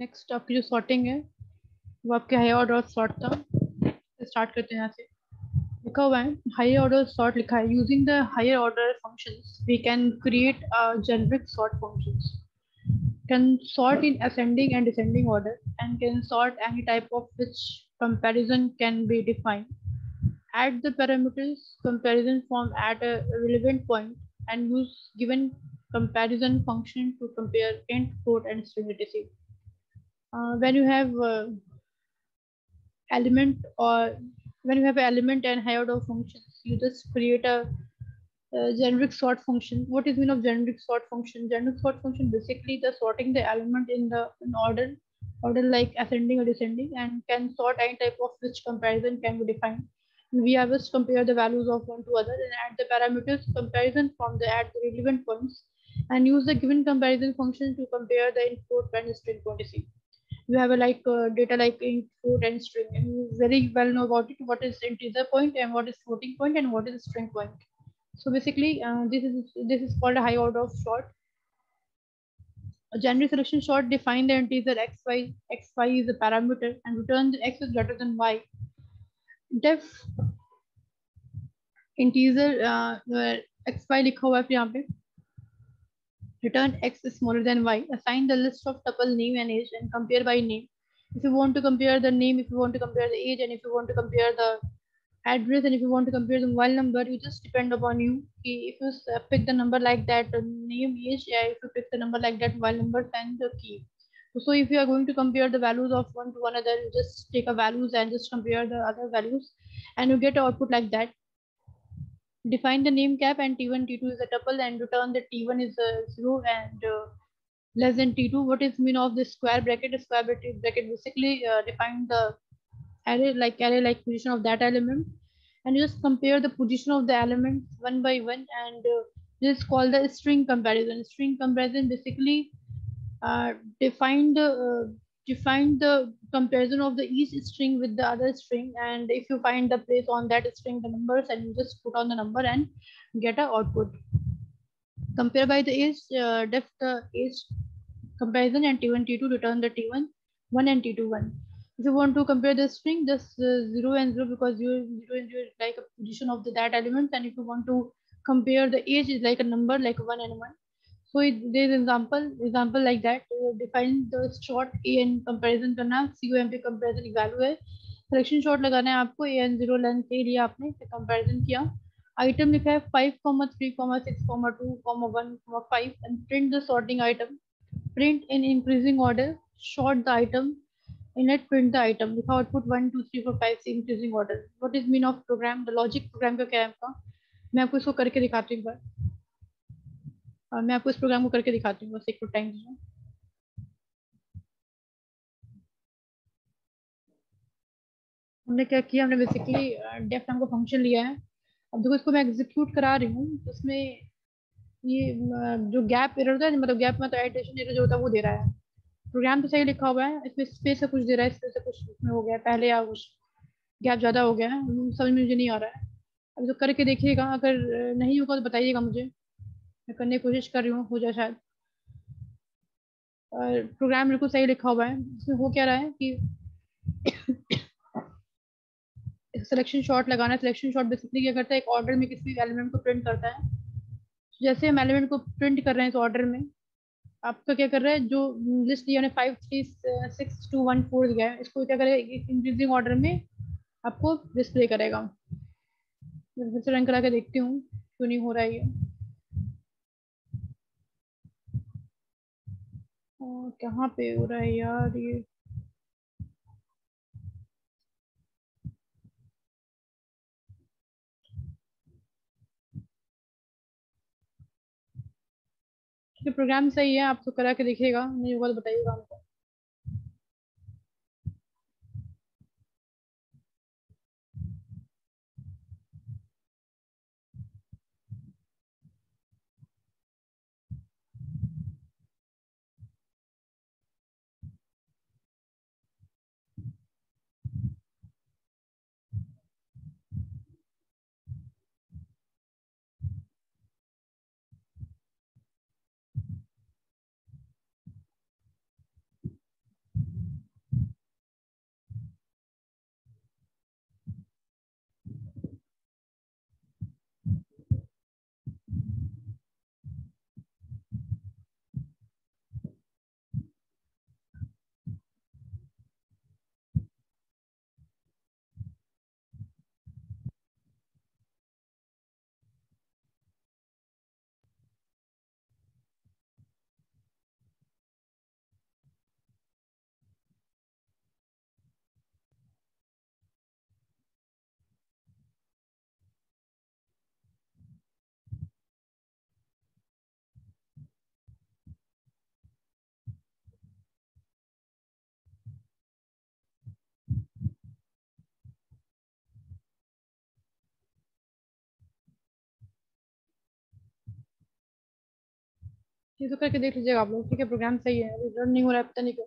Next आपकी जो sorting है वो आपके हायर ऑर्डर ऑफ सॉर्ट था। स्टार्ट करते हैं यहाँ से। लिखा हुआ है हायर ऑर्डर सॉर्ट लिखा है। Using the higher order functions we can create a generic sort functions can sort in ascending and descending order and can sort any type of which comparison can be defined. Add the parameters comparison form at a relevant point and use given comparison function to compare int, float, and string etc. When you have element or when you have element and higher order functions, you just create a generic sort function. What is mean of generic sort function? Generic sort function basically the sorting the element in order like ascending or descending, and can sort any type of which comparison can be defined. We have just compare the values of one to other and add the parameters comparison from the at the relevant points and use the given comparison function to compare the input and string quantity. You have a data like input and string, and you very well know about it. What is integer point and what is floating point and what is string point. So basically, this is called a high order of sort. A generic selection sort define the integer xy. Xy is a parameter and return the x is greater than y. Def integer xy लिखा हुआ है फिर यहाँ पे return x is smaller than y. Assign the list of tuple name and age and compare by name. If you want to compare the name, if you want to compare the age, and if you want to compare the address, and if you want to compare the mobile number, you just depend upon you. If you pick the number like that, name, age, yeah, if you pick the number like that, mobile number, and the key. So if you are going to compare the values of one to another, you just take a values and just compare the other values, and you get an output like that. Define the name cap and T1, T2 is a tuple and return the T1 is a 0 and less than T2. What is mean of the square bracket? A square bracket basically define the array like position of that element, and you just compare the position of the elements one by one, and this is called the string comparison. String comparison basically uh, define the uh, define the comparison of the each string with the other string, and if you find the place on that string the numbers, and you just put on the number and get a output. Compare by the age, def the age comparison and T1 T2 return the T1 1 and T2 1. If you want to compare the string, just 0 and 0 because 0 and 0 is like a position of that element, and if you want to compare the age is like a number like 1 and 1. So there is example like that. Define the short a n comparison करना COMP comparison एक value है. Selection short लगाना है आपको a n 0 length के लिए आपने comparison किया. Item लिखा है 5, 3, 6, 2, 1, 5 and print the sorting item. Print in increasing order. Sort the item. Init print the item. लिखा output 1, 2, 3, 4, 5 से increasing order. What is mean of program? The logic program का क्या है आपका? मैं आपको इसको करके दिखाती हूँ एक बार. मैं आपको इस प्रोग्राम को करके दिखाती हूँ बस एक टाइम दीजिए. हमने क्या किया, हमने बेसिकली डेफ नाम का फंक्शन लिया है. अब देखो इसको मैं एग्जीक्यूट करा रही हूँ तो इसमें ये जो गैप एरर होता है, मतलब गैप में तो एडिशन एरर जो होता है वो दे रहा है. प्रोग्राम तो सही लिखा हुआ है, इसमें स्पेस से कुछ दे रहा है, स्पेस से कुछ इसमें हो गया पहले या कुछ गैप ज्यादा हो गया है, समझ में मुझे नहीं आ रहा है. अब जो करके देखिएगा, अगर नहीं होगा तो बताइएगा मुझे, मैं करने की कोशिश कर रही हूँ, हो जाए शायद. प्रोग्राम बिल्कुल सही लिखा हुआ है. इसमें हो क्या रहा है कि सिलेक्शन शॉट लगाना. सिलेक्शन शॉट बेसिकली क्या करता है, एक ऑर्डर में किसी एलिमेंट को प्रिंट करता है. जैसे हम एलिमेंट को प्रिंट कर रहे हैं इस ऑर्डर में, आपका क्या कर रहा है, जो लिस्ट दिया 5, 3, 6, 2, 1, 4 दिया है, इसको क्या करेगा इंक्रीजिंग ऑर्डर में आपको डिस्प्ले करेगा. मैं फिर से रन करा के देखती हूँ क्यों नहीं हो रहा है ये. कहाँ पे हो रहा है यार ये. प्रोग्राम सही है, आप तो करा के देखिएगा, नहीं होगा तो बताइएगा हमको. ये तो करके देख लीजिएगा आप लोग, ठीक है। प्रोग्राम सही है, रन नहीं हो रहा है, पता नहीं क्यों।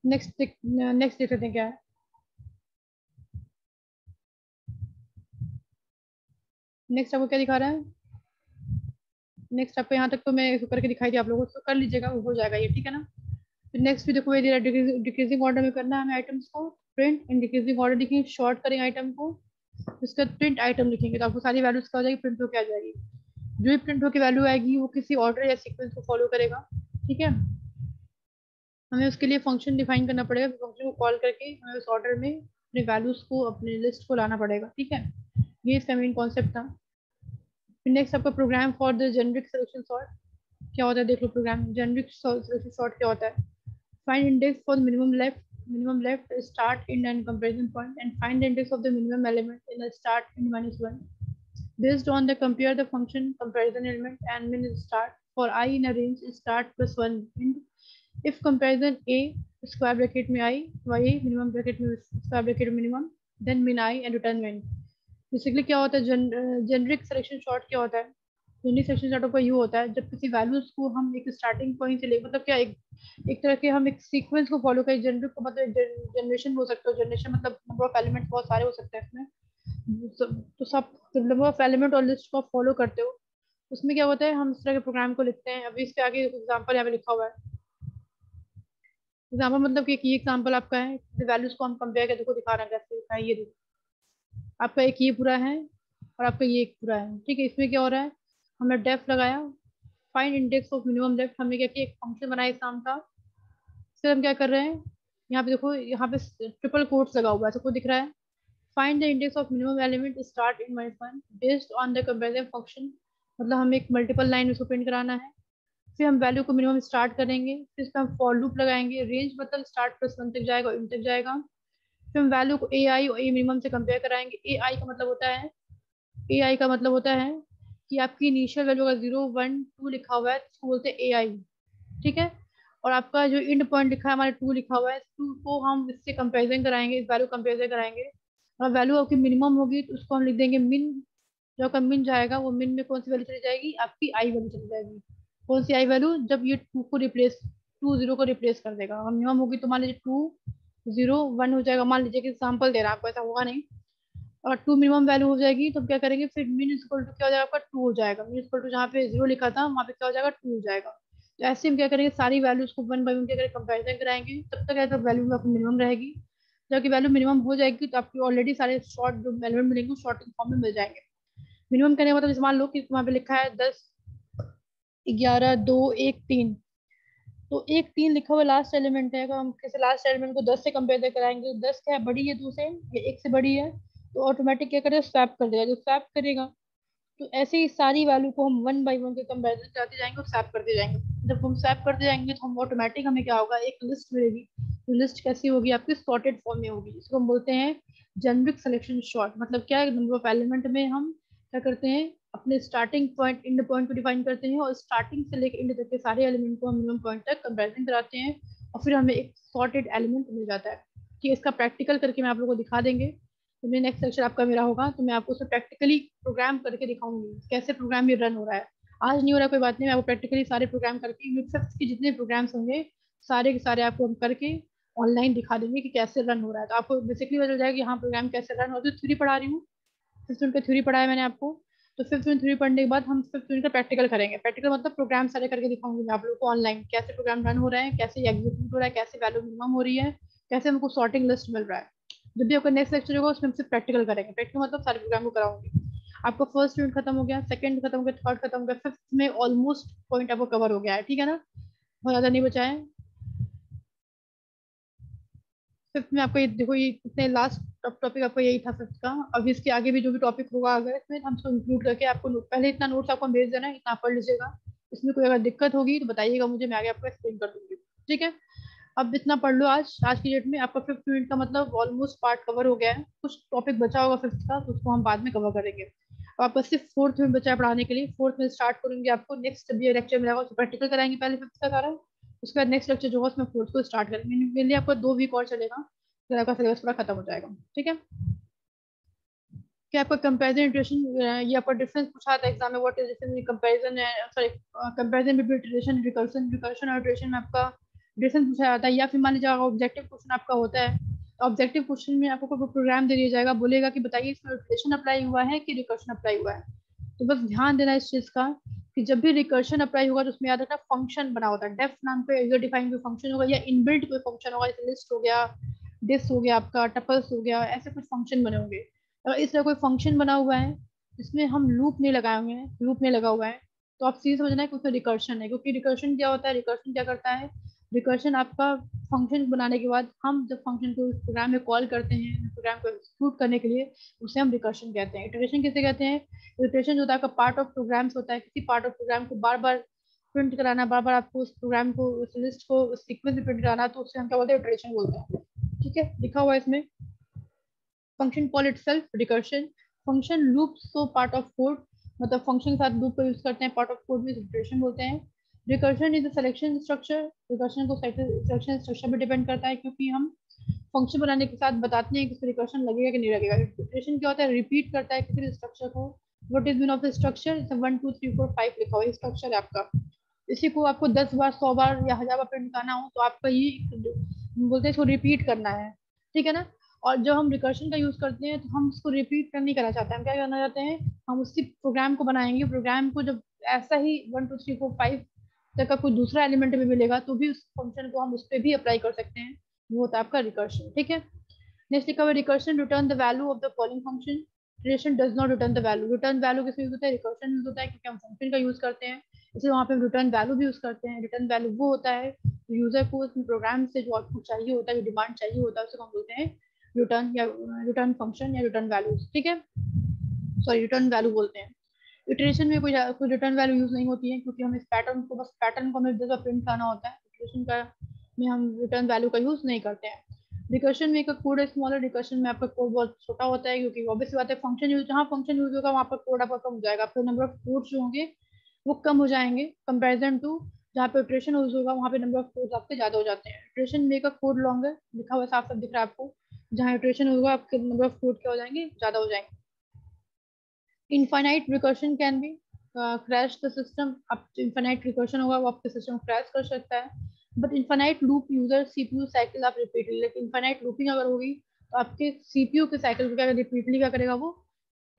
नेक्स्ट देख लेते हैं क्या है। नेक्स्ट आपको क्या दिखा रहा है? नेक्स्ट आपको यहाँ तक तो मैं इसको करके दिखाई दिया आप लोगों को, तो कर लीजिएगा, हो जाएगा ये, ठीक है ना। फिर नेक्स्ट भी देखो, ये डिक्रीजिंग ऑर्डर में करना है हमें आइटम्स को। प्रिंट इन डिक्रीजिंग ऑर्डर लिखेंगे, शॉर्ट करेंगे आइटम को, उसके बाद प्रिंट आइटम लिखेंगे, तो आपको सारी वैल्यूज क्या हो जाएगी, प्रिंट होकर आ जाएगी। जो भी प्रिंट होकर वैल्यू आएगी वो किसी ऑर्डर या सीक्वेंस को फॉलो करेगा, ठीक है। हमें उसके लिए फंक्शन डिफाइन करना पड़ेगा, फंक्शन को कॉल करके हमें उस ऑर्डर में अपने वैल्यूज को, अपने लिस्ट को लाना पड़ेगा, ठीक है। ये इसका मेन कॉन्सेप्ट था। फिर नेक्स्ट आपका program for the generic selection sort क्या होता है, देख लो। प्रोग्राम जेनरिक सिलेक्शन सॉर्ट क्या होता है? Find index for the minimum left start in and comparison point, and find the index of the minimum element in the start in minus one. Based on the compare the function comparison element and min start for I in a range start plus one. And if comparison A square bracket में I y minimum bracket में square bracket minimum, then min I and return min. Basically क्या होता है, generic selection short क्या होता है? Generic selection short का you होता है जब किसी वैल्यूज को हम एक स्टार्टिंग पॉइंट से ले, मतलब क्या, एक तरह के हम एक सीक्वेंस को फॉलो करें। जेनरिक को मतलब जनरेशन हो सकता है, जनरेशन मतलब नंबर ऑफ एलिमेंट बहुत सारे हो सकते हैं इसमें। तो सब नंबर ऑफ एलिमेंट और लिस्ट को फॉलो करते हो, उसमें क्या होता है, हम इस तरह के प्रोग्राम को लिखते हैं। अभी इसके आगे एग्जाम्पल यहाँ पे लिखा हुआ है। एग्जाम्पल मतलब कि ये एग्जाम्पल आपका है, वैल्यूज को हम कंपेयर करके देखो दिखा रहे हैं कैसे दिखा है, ये देखो आपका एक ये पूरा है और आपका ये एक पूरा है, ठीक है। इसमें क्या हो रहा है, हमने डेफ लगाया, find index of minimum left, हमने क्या किया, एक फंक्शन बनाया इस नाम का। फिर हम क्या कर रहे हैं, यहाँ पे देखो, यहाँ पे ट्रिपल कोट्स लगा हुआ है, सबको दिख रहा है। Find the index of minimum element start in minus one based on the comparison function, मतलब हमें एक मल्टीपल लाइन उसको प्रिंट कराना है। फिर हम वैल्यू को मिनिमम स्टार्ट करेंगे, फिर इसमें हम फॉर लूप लगाएंगे, रेंज मतलब स्टार्ट प्लस वन तक जाएगा, इन तक जाएगा। फिर हम वैल्यू को ए आई और ए मिनिमम से कंपेयर कराएंगे। ए आई का मतलब होता है, ए आई का मतलब होता है कि आपकी इनिशियल वैल्यू अगर 0 1 2 लिखा हुआ है तो उसको बोलते हैं ए आई, ठीक है। और आपका जो इंड पॉइंट लिखा है हमारे 2 लिखा हुआ है, 2 को हम इससे कंपेरिजन कराएंगे, इस वैल्यू कंपेरिजन कराएंगे। और वैल्यू आपकी मिनिमम होगी तो उसको हम लिख देंगे मिन। जो आपका मिन जाएगा वो मिन में कौन सी वैल्यू चली जाएगी, आपकी आई वैल्यू चली जाएगी। कौन सी आई वैल्यू, जब ये 2 को रिप्लेस, 2 0 को रिप्लेस कर देगा। और मिनिमम होगी तो मान लीजिए 2 0 1 हो जाएगा, मान लीजिए कि एग्जाम्पल दे रहा है आपको, ऐसा होगा नहीं। और 2 मिनिमम वैल्यू हो जाएगी तो क्या करेंगे, फिर मिन इक्वल टू क्या हो जाएगा आपका 2 हो जाएगा। मिन इक्वल टू जहाँ पे 0 लिखा था वहाँ पे क्या हो जाएगा, 2 हो जाएगा। तो ऐसे हम क्या करेंगे, सारी वैल्यूज को वन बाई वन क्या करेंगे, कंपेरिजन कराएंगे, तब तक ऐसा वैल्यू में आपको मिनिमम रहेगी। जबकि वैल्यू मिनिमम हो जाएगी तो आपको ऑलरेडी सारे शॉर्ट जो एलिमेंट मिलेंगे शॉर्ट फॉर्म में मिल जाएंगे। मिनिमम करने का मतलब, मान लो कि वहाँ पे लिखा है 10 11 2 1 3, तो 1 3 लिखा हुआ लास्ट एलिमेंट है, तो हम किसी लास्ट एलिमेंट को 10 से कंपेयर कराएंगे, तो 10 क्या है, बड़ी है 2 से, ये 1 से बड़ी है, तो ऑटोमेटिक क्या करेगा, स्वैप कर देगा। जो स्वैप करेगा, तो ऐसे ही सारी वैल्यू को हम वन बाई वन के कंपेरिजन करते जाएंगे और स्वैप करते जाएंगे। जब हम स्वैप करते जाएंगे तो हम ऑटोमेटिक हमें क्या होगा, एक लिस्ट मिलेगी। तो लिस्ट कैसी होगी, आपकी सॉर्टेड फॉर्म में होगी, इसको हम बोलते हैं जेनरिक सिलेक्शन सॉर्ट। मतलब क्या है, नंबर ऑफ एलिमेंट में हम क्या करते हैं, अपने स्टार्टिंग पॉइंट एंड पॉइंट को डिफाइन करते हैं, और स्टार्टिंग से लेकर एंड तक के सारे एलिमेंट को हम मिनिमम पॉइंट तक कंपेरिजन कराते हैं, और फिर हमें एक सॉर्टेड एलिमेंट मिल जाता है। ठीक है, इसका प्रैक्टिकल करके मैं आप लोगों को दिखा देंगे। तो मेरा नेक्स्ट लेक्चर आपका मेरा होगा, तो मैं आपको उसे प्रैक्टिकली प्रोग्राम करके दिखाऊंगी कैसे प्रोग्राम ये रन हो रहा है। आज नहीं हो रहा कोई बात नहीं, मैं आपको प्रैक्टिकली सारे प्रोग्राम करके यूनिट 5 के जितने प्रोग्राम्स होंगे सारे के सारे आपको हम करके ऑनलाइन दिखा देंगे कि कैसे रन हो रहा है। तो आपको बेसिकली पता चल जाएगा कि हाँ प्रोग्राम कैसे रन हो रहा है। थ्योरी पढ़ा रही हूँ, 5th यूनिट का थ्योरी पढ़ाया मैंने आपको। तो 5th यूनिट थ्योरी पढ़ने के बाद हम 5th यूनिट का प्रैक्टिकल करेंगे। प्रैक्टिकल मतलब प्रोग्राम सारे करके दिखाऊंगी मैं आप लोगों को ऑनलाइन, कैसे प्रोग्राम रन हो रहे हैं, कैसे एग्जीक्यूट हो रहा है, कैसे वैल्यू मिनिमम हो रही है, कैसे हमको सॉर्टिंग लिस्ट मिल रहा है। जब भी आपका नेक्स्ट लेक्चर होगा उसमें हम सिर्फ प्रैक्टिकल करेंगे। प्रैक्टिकल मतलब सारे प्रोग्राम को कराऊंगी। आपको फर्स्ट यूनिट खत्म हो गया, सेकंड खत्म हो गया, थर्ड खत्म हो गया, 5th में ऑलमोस्ट पॉइंट आपको कवर हो गया है, ठीक है ना, बहुत ज्यादा नहीं बचा है। 5th में आपको ये देखो, ये इतने लास्ट टॉपिक आपका यही था 5th का। अब इसके आगे भी जो भी टॉपिक होगा अगर इसमें हम उसको इंक्लूड करके आपको पहले इतना नोट्स आपको भेज देना है, इतना पढ़ लीजिएगा। इसमें कोई अगर दिक्कत होगी तो बताइएगा मुझे, मैं आगे आपको एक्सप्लेन कर दूंगी, ठीक है। अब इतना पढ़ लो, आज की डेट में आपका 5th यूनिट का मतलब ऑलमोस्ट पार्ट कवर हो गया है। कुछ टॉपिक बचा होगा 5th का तो उसको हम बाद में कवर करेंगे। अब आपका सिर्फ 4th में बचा है पढ़ाने के लिए। 4th में स्टार्ट करूंगी आपको, नेक्स्ट जब ये लेक्चर मिलेगा उसको प्रैक्टिकल कराएंगे पहले 5th का सारा, उसके बाद नेक्स्ट लेक्चर जो होगा उसमें 4th को स्टार्ट करेंगे। मेनली आपका 2 वीक और चलेगा, फिर आपका सिलेबस पूरा खत्म हो जाएगा, ठीक है। कि आपका कंपैरिजन इटरेशन, ये आपका डिफरेंस पूछा था एग्जाम में, what is difference comparison, sorry comparison between iteration recursion, recursion और इटरेशन में आपका डिफरेंस पूछा जाता है। या फिर मान लीजिए ऑब्जेक्टिव क्वेश्चन आपका होता है, ऑब्जेक्टिव क्वेश्चन में आपको कोई प्रोग्राम दे दिया जाएगा, बोलेगा कि बताइए इसमें इटरेशन अप्लाई हुआ है कि रिकर्शन अप्लाई हुआ है। तो बस ध्यान देना इस चीज का कि जब भी रिकर्शन अप्लाई होगा तो उसमें याद रखना फंक्शन बना होता है, डेफ नाम पे यूजर डिफाइंड कोई फंक्शन होगा या इनबिल्ट कोई फंक्शन होगा, जैसे लिस्ट हो गया, डिस हो गया, आपका टपल्स हो गया, ऐसे कुछ फंक्शन बने होंगे। अगर इस तरह कोई फंक्शन बना हुआ है जिसमें हम लूप नहीं लगाए हुए हैं, लूप नहीं लगा हुआ है, तो आप सीधे समझना है कि उसमें रिकर्शन है। क्योंकि रिकर्शन क्या होता है, रिकर्शन क्या करता है, रिकर्शन आपका फंक्शन बनाने के बाद हम जब फंक्शन को प्रोग्राम में कॉल करते हैं, प्रोग्राम को एग्जीक्यूट करने के लिए, उसे हम रिकर्शन कहते हैं। इटरेशन किसे कहते हैं, इटरेशन जो होता है आपका पार्ट ऑफ प्रोग्राम्स होता है, किसी पार्ट ऑफ प्रोग्राम को बार बार प्रिंट कराना, बार बार आपको उस प्रोग्राम को, उस लिस्ट को, उस सीक्वेंस में प्रिंट कराना, तो उससे हम क्या बोलते हैं, इटरेशन बोलते हैं। ठीक है, लिखा हुआ है इसमें, function call itself recursion, function loop so part of code, मतलब फंक्शन के साथ लूप का यूज करते हैं, पार्ट ऑफ कोड में इटरेशन बोलते हैं। Recursion is the selection structure, recursion को सिलेक्शन स्ट्रक्चर पे डिपेंड करता है, क्योंकि हम फंक्शन बनाने के साथ बताते हैं कि इसमें रिकर्शन लगेगा कि नहीं लगेगा। इटरेशन क्या होता है, रिपीट करता है किसी स्ट्रक्चर को। What is mean of the structure, 1 2 3 4 5 लिखा हुआ है, स्ट्रक्चर है आपका। इसी को आपको 10 बार 100 बार या 1000 बार प्रिंट करना हो तो आपका ये बोलते हैं इसको रिपीट करना है। ठीक है ना। और जब हम रिकर्शन का यूज करते हैं तो हम इसको रिपीट नहीं करना चाहते, हम क्या करना चाहते हैं, हम उसी प्रोग्राम को बनाएंगे, प्रोग्राम को जब ऐसा ही 1 2 3 4 5 तक का कोई दूसरा एलिमेंट भी मिलेगा तो भी उस फंक्शन को हम उस पर भी अप्लाई कर सकते हैं। वो होता है आपका रिकर्शन। ठीक है। नेक्स्ट लिखा हुआ recursion return the value of the calling function, relation does not return the value. Return value किस यूज होता है, रिकर्शन यूज होता है क्योंकि हम फंक्शन का यूज करते हैं, इसलिए वहाँ पे हम रिटर्न वैल्यू भी यूज करते हैं। रिटर्न वैल्यू वो होता है यूजर को उसमें प्रोग्राम से जो आउटपुट चाहिए होता है, जो डिमांड चाहिए होता है, उसको हम बोलते हैं रिटर्न या रिटर्न फंक्शन या रिटर्न वैल्यूज। ठीक है, सॉरी रिटर्न वैल्यू बोलते हैं। इटरेशन में कोई रिटर्न वैल्यू यूज नहीं होती है, क्योंकि हम इस पैटर्न को, बस पैटर्न को हमें जगह प्रिंट करना होता है। इटरेशन का में हम रिटर्न वैल्यू का यूज नहीं करते हैं। रिकर्शन में का कोड स्मॉलर, रिकर्शन में आपका कोड बहुत छोटा होता है, क्योंकि ऑब्वियस बात है फंक्शन यूज, जहाँ फंक्शन यूज होगा वहाँ पर कोड आपका कम हो जाएगा, आपका नंबर ऑफ कोड्स जो होंगे वो कम हो जाएंगे कंपेरिजन टू जहाँ पे इटरेशन यूज होगा, वहाँ पे नंबर ऑफ कोड्स आपके ज्यादा हो जाते हैं। इटरेशन में का कोड लॉन्गर लिखा हुआ साफ साफ दिख रहा है आपको, जहाँ इटरेशन होगा आपके नंबर ऑफ कोड क्या हो जाएंगे, ज्यादा हो जाएंगे। Infinite recursion can be crash the system, अब इनफाइनाइट रिकर्शन होगा वो आपके सिस्टम क्रैश कर सकता है। But infinite loop user CPU cycle आप रिपीटली, लेकिन इनफाइनाइट लूपिंग अगर होगी तो आपके सीपीयू के साइकिल को क्या रिपीटली क्या करेगा, वो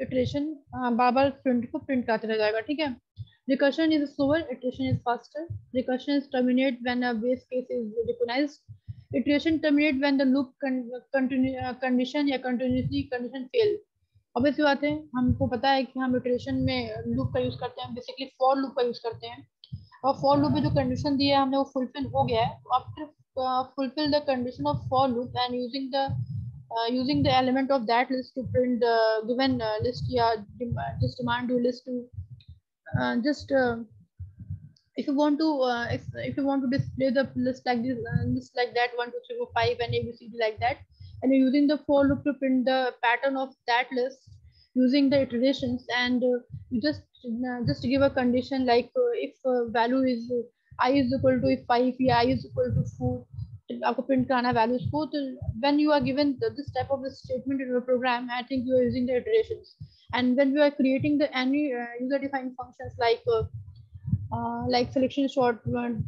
इटरेशन बार बार प्रिंट को प्रिंट करते रह जाएगा। ठीक है। Recursion is slower, iteration is faster. Recursion terminate when a base case is recognised, iteration terminate when the loop condition या कंटिन्यूसली कंडीशन फेल। ऑब्वियस बात है, हमको पता है कि हम इटरेशन में लूप का यूज करते हैं, बेसिकली फॉर लूप का यूज करते हैं। और फॉर लूप में जो कंडीशन दिया है हमने वो फुलफिल हो गया है, तो after fulfill the condition of for loop and using the element of that list to print the given list, yeah, just demand to list to just if you want to if you want to display the list like this, list like that, 1 2 3 4 5 and abcd like that, and you're using the for loop to print the pattern of that list using the iterations, and you just give a condition like if value is I is equal to, if 5 या I is equal to 4 आपको print कराना values को, तो when you are given this type of statement in your program, I think you are using the iterations. And when you are creating the any user defined functions like selection sort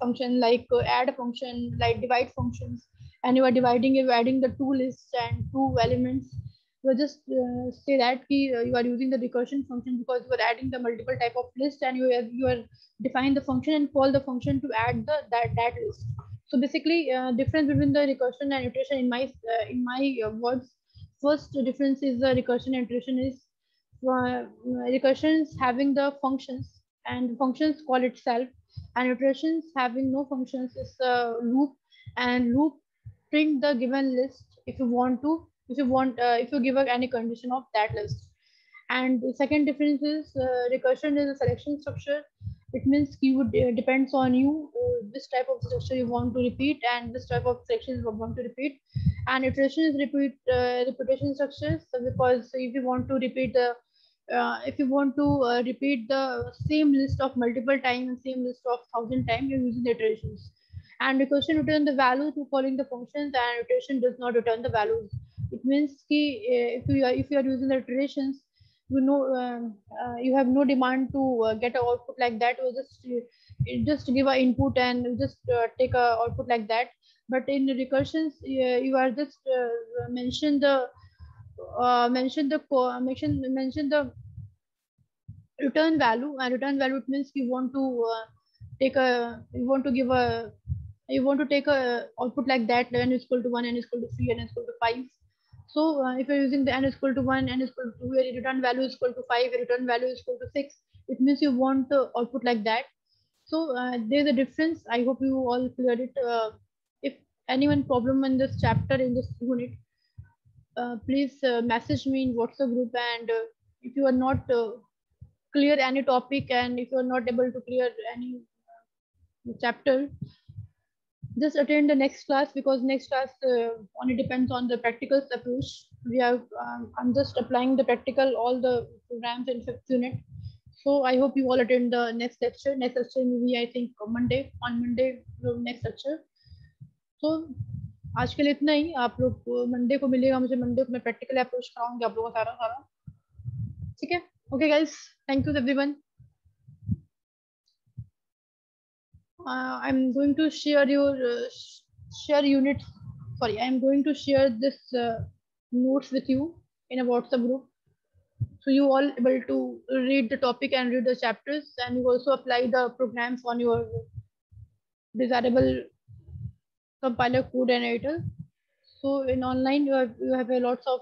function, like add function, like divide functions, and you are dividing, you are adding the two lists and two elements, you just say that you are using the recursion function because you are adding the multiple type of list, and you are define the function and call the function to add that list. So basically difference between the recursion and iteration in my words, first difference is the recursion and iteration is recursions having the functions and functions call itself, and iterations having no functions is a loop, and loop print the given list if you want to, if you give any condition of that list. And the second difference is recursion is a selection structure. It means keyword depends on you which type of structure you want to repeat and this type of selections you want to repeat. And iteration is repetition structures, so because if you want to repeat the if you want to repeat the same list of multiple times and same list of 1,000 times, you're using the iterations. And recursion return the value to calling the functions, and iteration does not return the values. It means if you are using the iterations, you have no demand to get an output like that. You just give an input and you just take a output like that. But in recursions, you are just mention the return value. And return value, it means you want to take a you want to give a you want to take a output like that, n is equal to 1, n is equal to 3, n is equal to 5. So if you're using the n is equal to 1, n is equal to 2, where return value is equal to 5, return value is equal to 6, it means you want the output like that. So there's a difference. I hope you all cleared it. If anyone problem in this chapter, in this unit, please message me in WhatsApp group. And if you are not clear any topic, and if you are not able to clear any chapter, just attend the next class, because next class only depends on the practical approach. We have I'm just applying the practical all the programs in fifth unit. So I hope you all attend the next lecture. Next lecture will be, I think, on Monday, next lecture. So आज के लिए इतना ही. आप लोग Monday को मिलेगा मुझे. Monday को मैं प्रैक्टिकल अप्रोच कराऊंगी आप लोगों का सारा सारा. ठीक है. Okay guys, thank you everyone. I'm going to share your share units. Sorry, I'm going to share this notes with you in a WhatsApp group, so you all able to read the topic and read the chapters, and you also apply the programs on your desirable compiler code and editor. So in online, you have a lots of